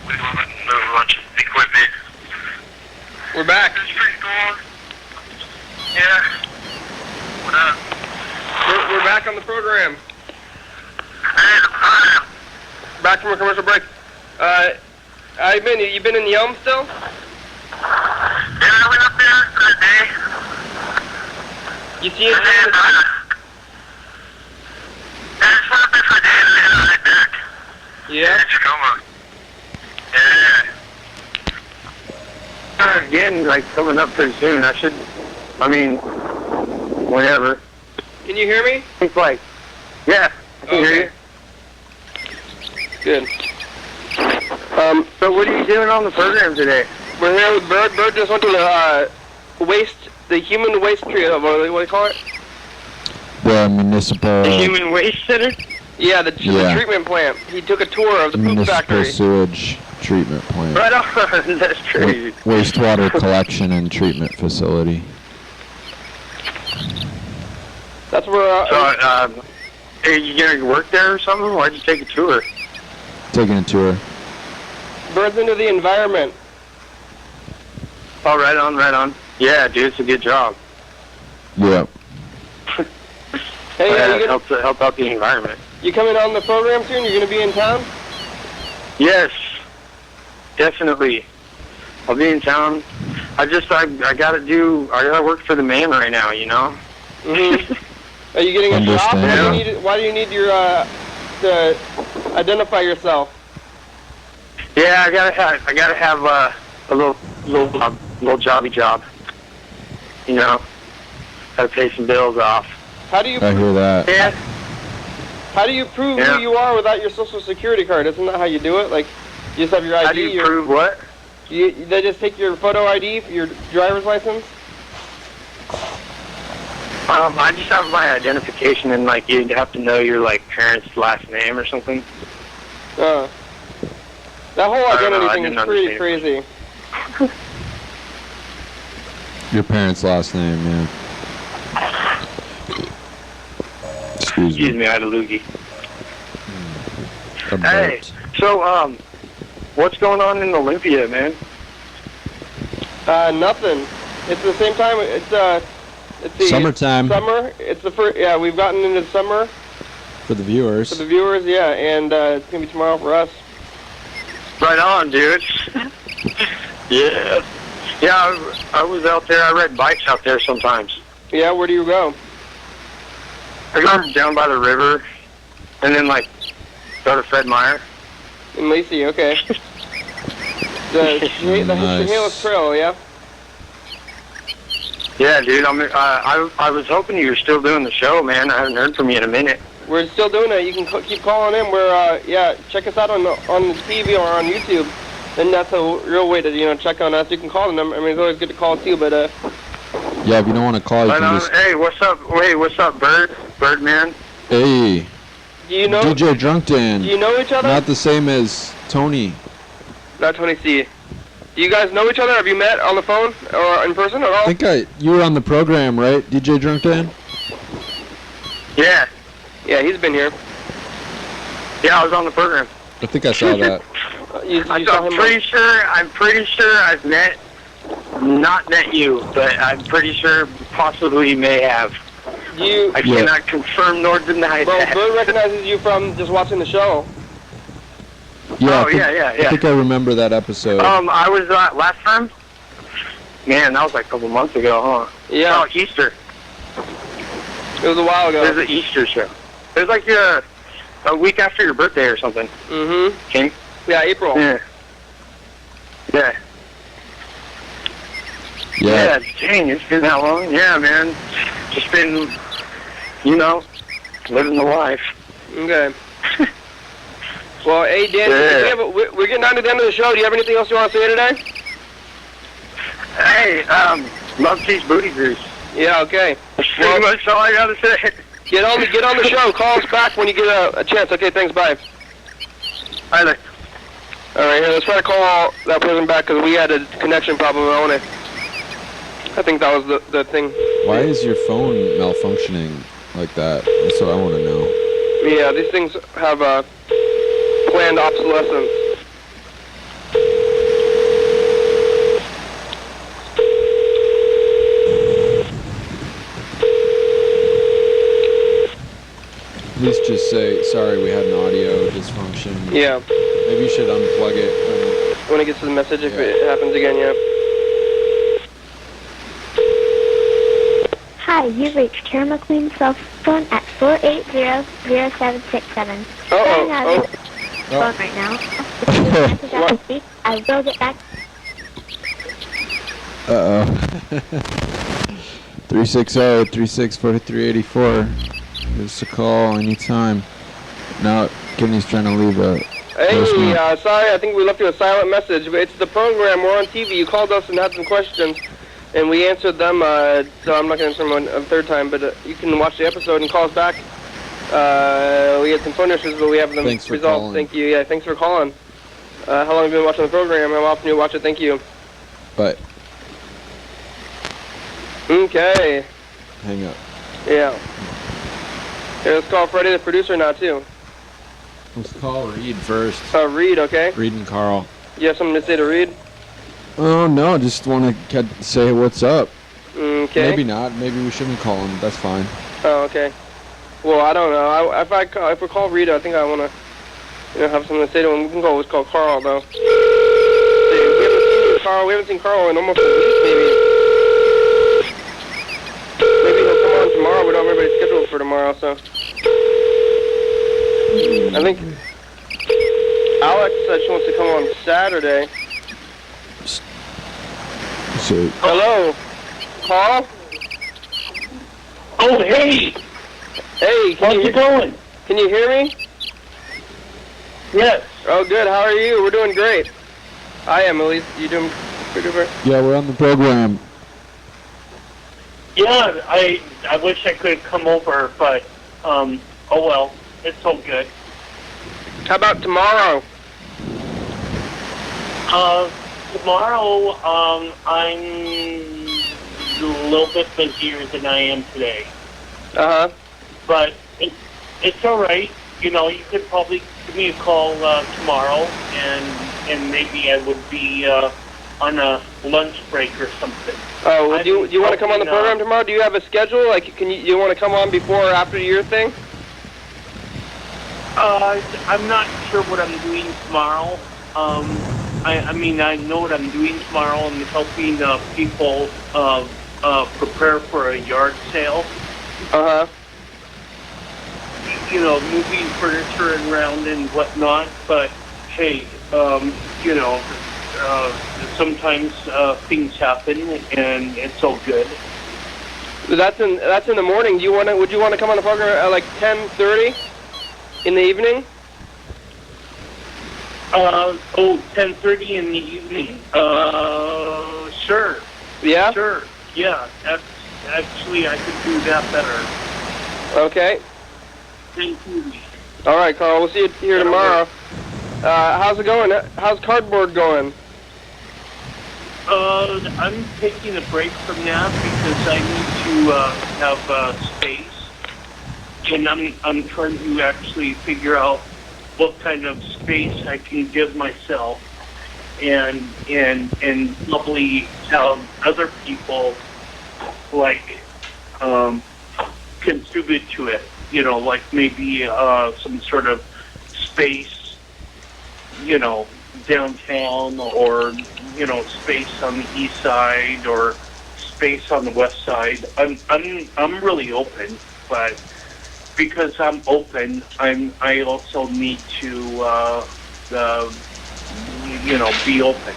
we move a bunch of equipment. We're back. It's pretty cool. Yeah. What up? We're back on the program. Hey, the program. Back from a commercial break. You've been in the Elm still? Yeah, I went up there for a day. You see it? And then, I just went up there for a day and then I went back. Yeah. In Tacoma. Yeah. Again, coming up pretty soon. Whenever. Can you hear me? It's yeah, I can hear you. Good. So what are you doing on the program today? We're here with Berd. Berd just went to the human waste treatment. What do they call it? The municipal. The Human Waste Center? Yeah, the treatment plant. He took a tour of the poop municipal factory. sewage treatment plant. Right on. That's crazy. Wastewater collection and treatment facility. That's where. So, are you going to work there or something? Why'd you take a tour? Taking a tour. Bird's into the environment. Oh, right on. Yeah, dude, it's a good job. Yep. Hey, Help out the environment. You coming on the program soon? You're going to be in town? Yes, definitely. I'll be in town. I gotta work for the man right now, Mm-hmm. Are you getting a job? Why do you need your to identify yourself? Yeah, I gotta have a little jobby job. Gotta pay some bills off. How do you? I hear that. Yeah. How do you prove who you are without your social security card? Isn't that how you do it? You just have your ID. How do you prove what? They just take your photo ID, your driver's license. I just have my identification, and you'd have to know your parents' last name or something. That whole identity thing is pretty crazy. Your parents' last name, yeah. Excuse me, I had a loogie. A Hey, burp. so, what's going on in Olympia, man? Nothing. It's the same time. It's the Summertime. Summer. It's the first. Yeah, we've gotten into summer For the viewers. for the viewers. Yeah, and it's gonna be tomorrow for us. Right on, dude. Yeah. Yeah, I was out there. I ride bikes out there sometimes. Yeah, where do you go? I go down by the river, and then, like, go to Fred Meyer. In Lacey, okay. the Nice. Chehalis Trail, yeah. Yeah, dude. I was hoping you were still doing the show, man. I haven't heard from you in a minute. We're still doing it. You can keep calling in. We're check us out on the TV or on YouTube. And that's a real way to check on us. You can call the number. I mean, it's always good to call too, but Yeah, if you don't want to call, you Right can on. just... Hey, what's up? Wait, what's up, Berd? Birdman? Hey, do you know DJ Drunk Dan. Do you know each other? Not the same as Tony. Not Tony C. Do you guys know each other? Have you met on the phone or in person at all? I think you were on the program, right, DJ Drunk Dan? Yeah. Yeah, he's been here. Yeah, I was on the program. I think I saw that. You saw him. I'm pretty sure I've not met you, but I'm pretty sure possibly may have. I cannot confirm nor deny Well, that. Berd recognizes you from just watching the show. Yeah, Oh, yeah. I think I remember that episode. I was last time. Man, that was like a couple months ago, huh? Yeah. Oh, Easter. It was a while ago. It was an Easter show. It was like a week after your birthday or something. Mm-hmm. King? Yeah, April. Yeah. Yeah. Yeah, dang, it's been that long. Yeah, man. Just been, living the life. Okay. Well, hey, Dan, we're getting down to the end of the show. Do you have anything else you want to say today? Hey, love cheese booty grease. Yeah, okay. That's pretty much all I gotta say. Get on the show. Call us back when you get a chance. Okay, thanks. Bye. Bye there. All right, here, let's try to call that person back because we had a connection problem on it. I think that was the thing. Why is your phone malfunctioning like that? That's what I want to know. Yeah, these things have planned obsolescence. Please just say, sorry, we had an audio dysfunction. Yeah. Maybe you should unplug it. When it gets to the message, if it happens again, yeah. Hi, you've reached Karen McQueen's cell phone at 480-0767. Phone right now. Message after speak. I will get back. Uh-oh. 360-364384. Give us a call anytime. Now, Kenny's trying to leave a Hey, sorry, I think we left you a silent message. It's the program. We're on TV. You called us and had some questions, and we answered them. So I'm not going to answer them a third time, but you can watch the episode and call us back. We had some phone issues, but we have them Thanks for resolved. calling. Thank you. Yeah, thanks for calling. How long have you been watching the program? How often do you watch it? Thank you. But Okay. hang up. Yeah. Here, let's call Freddie, the producer, now, too. Let's call Reed first. Reed, okay? Reed and Carl. You have something to say to Reed? Oh, no, just want to say what's up. Okay. Maybe not. Maybe we shouldn't call him. That's fine. Oh, okay. Well, I don't know. If we call Rita, I think I want to, have something to say to him. We can always call Carl, though. We haven't seen Carl in almost a week, maybe. Maybe he'll come on tomorrow. We don't have everybody scheduled for tomorrow, so. I think Alex said she wants to come on Saturday. So, Hello? Carl? Oh, hey! Hey, How's it going? Can you hear me? Yes. Oh, good. How are you? We're doing great. I am, at least. You doing pretty good? yeah, we're on the program. Yeah, I wish I could come over, but, oh well, it's all good. How about tomorrow? Tomorrow, I'm a little bit busier than I am today. Uh-huh. But it's all right. You know, you could probably give me a call tomorrow, and maybe I would be on a lunch break or something. Oh, well, do you want to come on the program tomorrow? Do you have a schedule? Like, you want to come on before or after your thing? I'm not sure what I'm doing tomorrow. I mean, I know what I'm doing tomorrow. I'm helping people prepare for a yard sale. Uh-huh. You know, moving furniture around and whatnot. But hey, you know, sometimes things happen, and it's all good. That's in the morning. Would you want to come on the program at like 10:30 in the evening? 10:30 in the evening. Sure. Yeah? Sure. Yeah. Actually, I could do that better. Okay. Thank you. All right, Carl. We'll see you here tomorrow. How's it going? How's cardboard going? I'm taking a break from that because I need to have space, and I'm trying to actually figure out what kind of space I can give myself, and probably have other people like contribute to it. You know, like maybe some sort of space, you know, downtown, or you know, space on the east side or space on the west side. I'm really open, but because I'm open, I also need to you know, be open.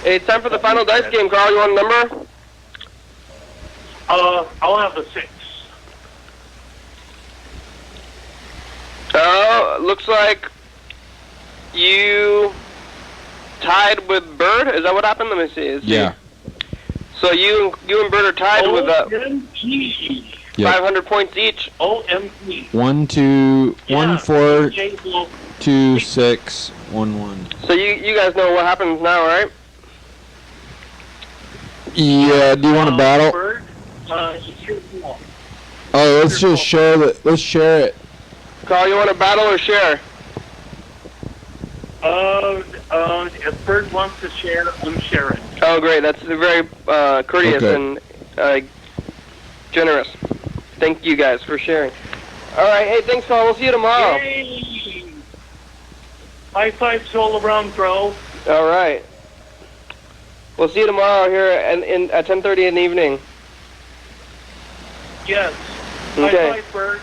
Hey, it's time for the final dice game, Carl. You want a number? I'll have a 6. Looks like you tied with Berd. Is that what happened? Let me see. Yeah. So you and Berd are tied with OMG. 500 points each. OMG. 1, 2, 1, 4, J-Lo. 2, 6, 1, 1. So you guys know what happens now, right? Yeah. Do you want to battle? Berd, Oh, let's just share it. Let's share it. Carl, you want to battle or share? If Berd wants to share, I'm sharing. Oh, great. That's very courteous and generous. Thank you guys for sharing. All right. Hey, thanks, Carl. We'll see you tomorrow. Yay! High fives all around, bro. All right. We'll see you tomorrow here at 10:30 in the evening. Yes. Okay. High five, Berd.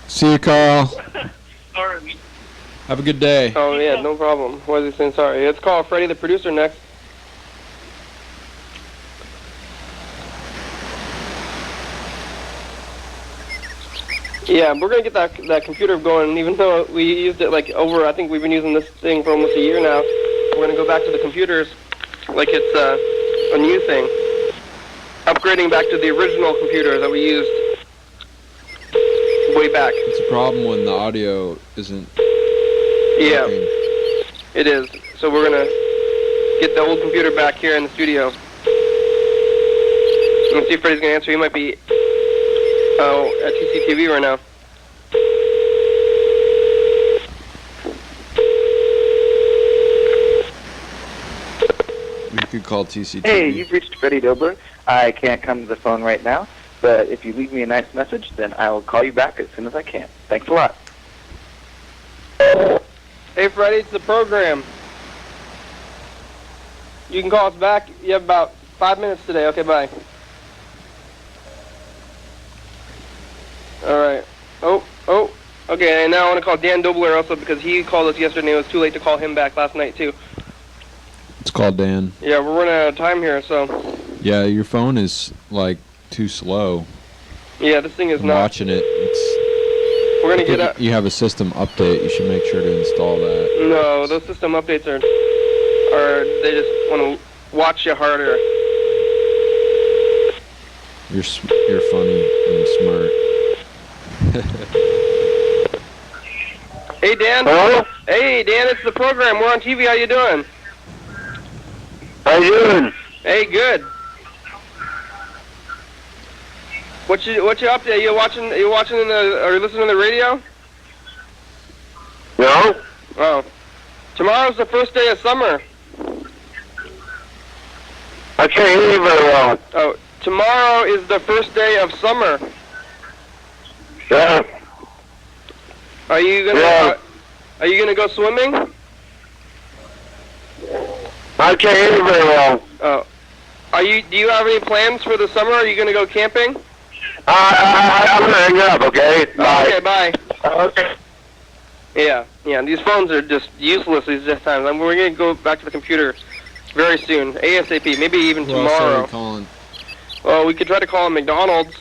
See you, Carl. Sorry. Have a good day. Oh, yeah, no problem. What is he saying? Sorry. Let's call Freddie, the producer, next. Yeah, we're going to get that computer going, even though we used it like I think we've been using this thing for almost a year now. We're going to go back to the computers like it's a new thing. Upgrading back to the original computers that we used way back. It's a problem when the audio isn't Yeah, working. it is. So we're going to get the old computer back here in the studio. Let's see if Freddie's going to answer. He might be at TCTV right now. We could call TCTV. Hey, you've reached Freddie Dobler. I can't come to the phone right now, but if you leave me a nice message, then I will call you back as soon as I can. Thanks a lot. Hey, Freddie, it's the program. You can call us back. You have about 5 minutes today. Okay, bye. All right. Oh. Okay, and now I want to call Dan Dobler also because he called us yesterday and it was too late to call him back last night, too. It's called Dan. Yeah, we're running out of time here, so... Yeah, your phone is, like, too slow. Yeah, this thing is I'm not... watching it. It's... We're going to get up... You have a system update. You should make sure to install that. No, those system updates are they just want to watch you harder. You're funny and smart. Hey, Dan. Hello? Hey, Dan, it's the program. We're on TV. How you doing? How you doing? Hey, good. What you up to? Are you watching are you listening to the radio? No? Oh. Tomorrow's the first day of summer. I can't hear you very well. Oh, tomorrow is the first day of summer. Yeah. Are you gonna go swimming? I can't hear you very well. Oh. Do you have any plans for the summer? Are you gonna go camping? I'm gonna hang up, okay? Bye. Okay, bye. Okay. Yeah, these phones are just useless these times. We're going to go back to the computer very soon, ASAP, maybe even Who else are tomorrow. we calling? Well, we could try to call McDonald's.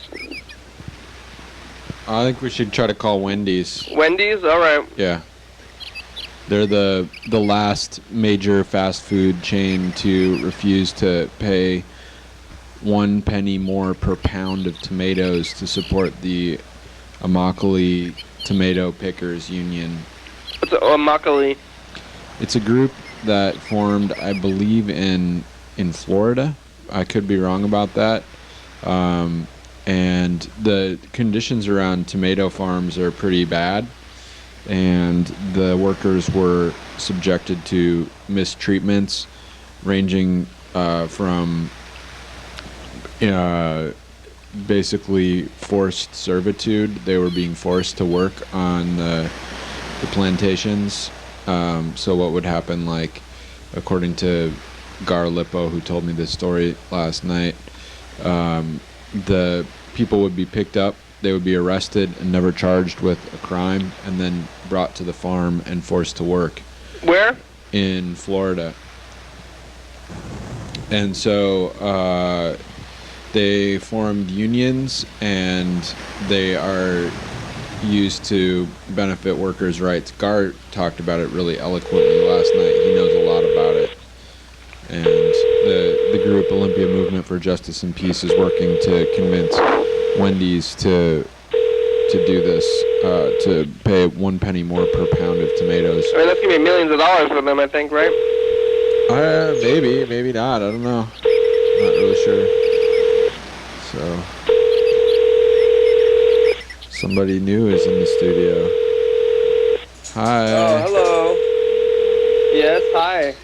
I think we should try to call Wendy's. Wendy's? All right. Yeah. They're the last major fast food chain to refuse to pay 1 penny more per pound of tomatoes to support the Immokalee Tomato Pickers Union. What's Immokalee? It's a group that formed, I believe, in Florida. I could be wrong about that. And the conditions around tomato farms are pretty bad. And the workers were subjected to mistreatments ranging from basically forced servitude. They were being forced to work on the plantations. So what would happen, like, according to Gar Lippo, who told me this story last night, the people would be picked up, they would be arrested and never charged with a crime, and then brought to the farm and forced to work. Where? In Florida. And so they formed unions, and they are used to benefit workers' rights. Gar talked about it really eloquently last night. He knows a lot about it. And the group Olympia Movement for Justice and Peace is working to convince Wendy's to do this, to pay 1 penny more per pound of tomatoes. I mean, that's going to be millions of dollars for them, I think, right? Maybe not. I don't know. Not really sure. So, somebody new is in the studio. Hi. Oh, hello. Yes, hi.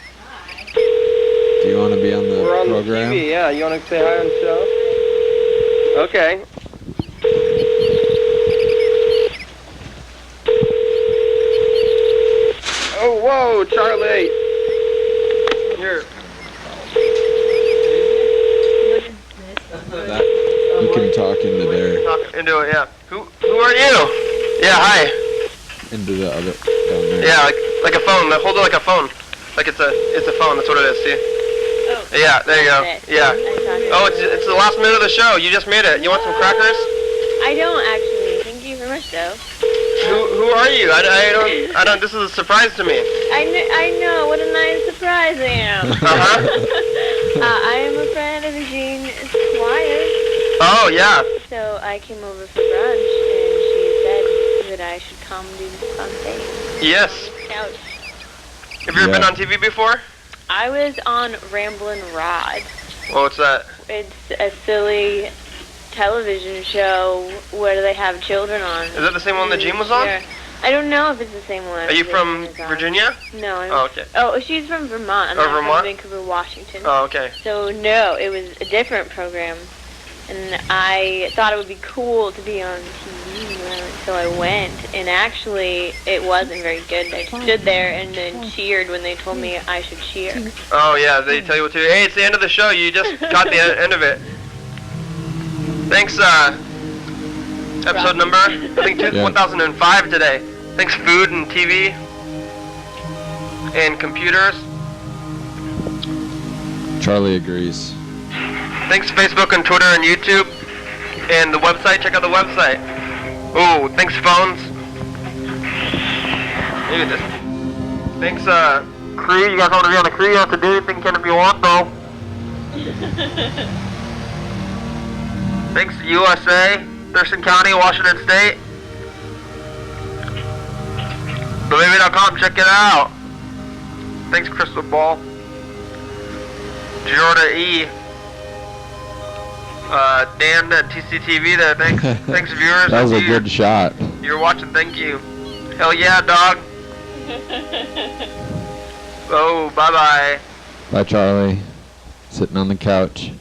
Do you want to be on the We're on program? the TV, yeah. You want to say hi on the show? Okay. Oh, whoa, Charlie. Here. You can talk into there. Talk into it, yeah. Who are you? Yeah, hi. Into the other down there. Yeah, like a phone. Hold it like a phone. Like it's a phone. That's what it is. See? Oh. Yeah, there you go. Yeah. Oh, it's the last minute of the show. You just made it. You want some crackers? I don't actually. Thank you very much, though. Who are you? I don't. This is a surprise to me. I know. What a nice surprise I am. I am a friend of Jean Squire. Oh yeah. So I came over for brunch, and she said that I should come do this on stage. Yes. Couch. Have you ever been on TV before? I was on Ramblin' Rod. Well, what's that? It's a silly television show where they have children on. Is that the same one that Jean was on? Sure. I don't know if it's the same one. Are you from Virginia? No. Oh, okay. Oh, she's from Vermont. Oh, I'm Vermont? from Vancouver, Washington. Oh, okay. So, no, it was a different program. And I thought it would be cool to be on TV, so I went. And actually, it wasn't very good. I stood there and then cheered when they told me I should cheer. Oh, yeah, they tell you what to do. Hey, it's the end of the show. You just got the end of it. Thanks, episode number, I think 1005 today. Thanks, food and TV and computers. Charlie agrees. Thanks, Facebook and Twitter and YouTube and the website. Check out the website. Oh, thanks, phones. Look at this. Thanks, crew. You guys want to be on the crew? You don't have to do anything if you want, though. Thanks, USA, Thurston County, Washington State. Baby.com, check it out. Thanks, Crystal Ball. Jordan E. Dan at TCTV there. Thanks, thanks viewers. That was a good shot. You're watching. Thank you. Hell yeah, dog. Oh, bye bye. Bye, Charlie. Sitting on the couch.